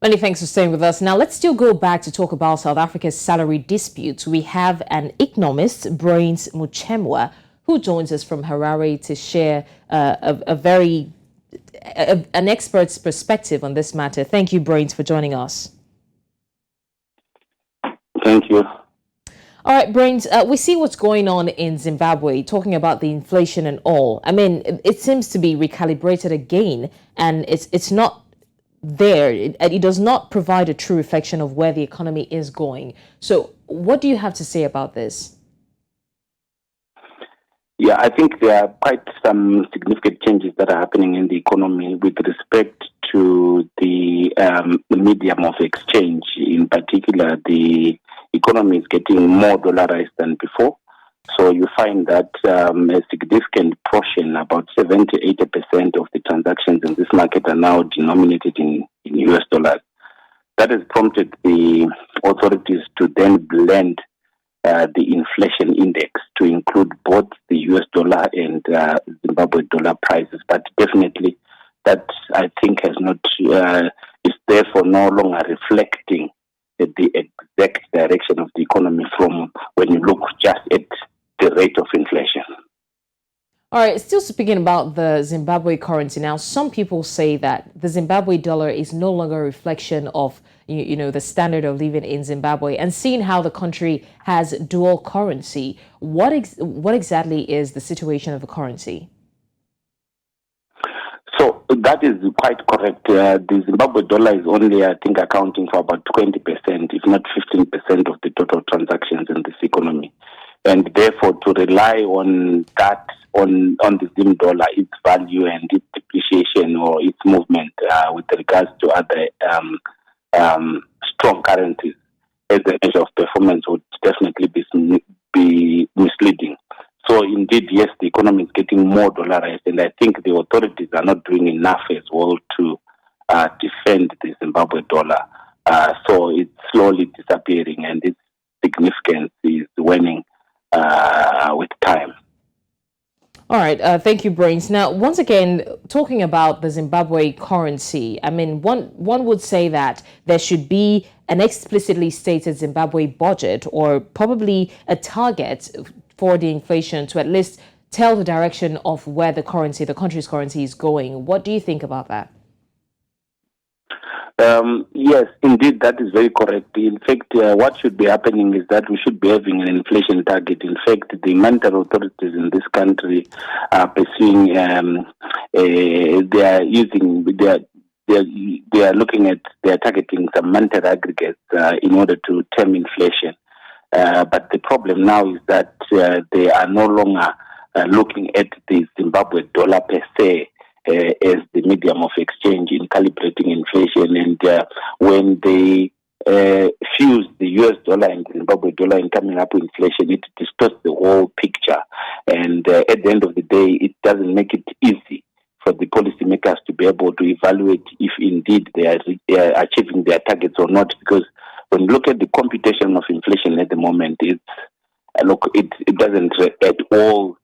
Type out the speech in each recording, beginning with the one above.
Many thanks for staying with us. Now, let's still go back to talk about South Africa's salary disputes. We have an economist, Brains Muchemwa, who joins us from Harare to share an expert's perspective on this matter. Thank you, Brains, for joining us. Thank you. All right, Brains, we see what's going on in Zimbabwe, talking about the inflation and all. I mean, it seems to be recalibrated again, and it's not there. It does not provide a true reflection of where the economy is going. So what do you have to say about this? Yeah, I think there are quite some significant changes that are happening in the economy with respect to the medium of exchange. In particular, the economy is getting more dollarized than before. So you find that a significant portion, about 70-80% of the transactions in this market are now denominated in US dollars. That has prompted the authorities to then blend the inflation index to include both the US dollar and Zimbabwe dollar prices. But definitely that, I think, has not is therefore no longer reflecting the exact direction of the economy from when you look just at the rate of inflation. All right, still speaking about the Zimbabwe currency now, some people say that the Zimbabwe dollar is no longer a reflection of the standard of living in Zimbabwe, and seeing how the country has dual currency. What exactly is the situation of the currency? So that is quite correct. The Zimbabwe dollar is only, I think, accounting for about 20%, if not 15% of the total transactions in this economy. And therefore, to rely on that, on the Zim dollar, its value and its depreciation or its movement with regards to other strong currencies as a measure of performance would definitely be misleading. So indeed, yes, the economy is getting more dollarized, and I think the authorities are not doing enough as well to defend the Zimbabwe dollar. So it's slowly disappearing, and its significance is waning with time. All right. Thank you, Brains. Now, once again, talking about the Zimbabwe currency, I mean, one would say that there should be an explicitly stated Zimbabwe budget, or probably a target for the inflation, to at least tell the direction of where the country's currency is going. What do you think about that? Yes, indeed, that is very correct. In fact, what should be happening is that we should be having an inflation target. In fact, the monetary authorities in this country are pursuing, they are targeting some monetary aggregates in order to tame inflation. But the problem now is that they are no longer looking at the Zimbabwe dollar per se as the medium of exchange in calibrating inflation. And when they fuse the US dollar and the Zimbabwe dollar in coming up with inflation, it distorts the whole picture. And at the end of the day, it doesn't make it easy for the policymakers to be able to evaluate if indeed they are achieving their targets or not. Because when you look at the computation of inflation at the moment, it doesn't at all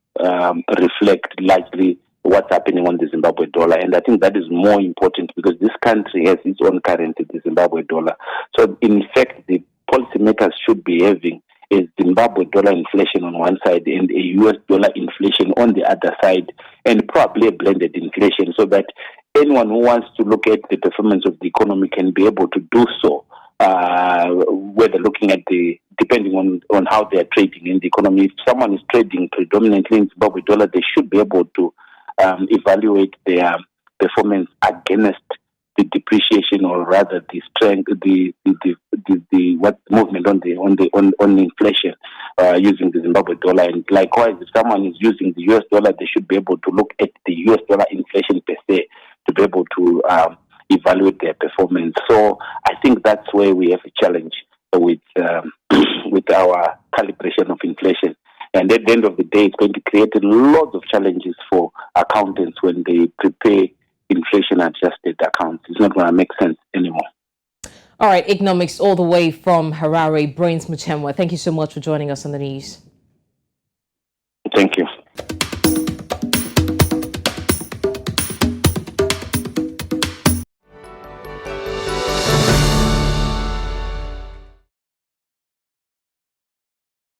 reflect largely what's happening on the Zimbabwe dollar. And I think that is more important because this country has its own currency, the Zimbabwe dollar. So in fact, the policymakers should be having a Zimbabwe dollar inflation on one side and a US dollar inflation on the other side, and probably a blended inflation, so that anyone who wants to look at the performance of the economy can be able to do so, whether looking at depending on how they are trading in the economy. If someone is trading predominantly in Zimbabwe dollar, they should be able to evaluate their performance against the depreciation, or rather the strength, the movement on inflation using the Zimbabwe dollar. And likewise, if someone is using the US dollar, they should be able to look at the US dollar inflation per se to be able to evaluate their performance. So I think that's where we have a challenge with our calibration of inflation. And at the end of the day, it's going to create a lot of challenges for accountants when they prepare inflation-adjusted accounts. It's not going to make sense anymore. All right, economics all the way from Harare, Brains Muchemwa. Thank you so much for joining us on the news. Thank you.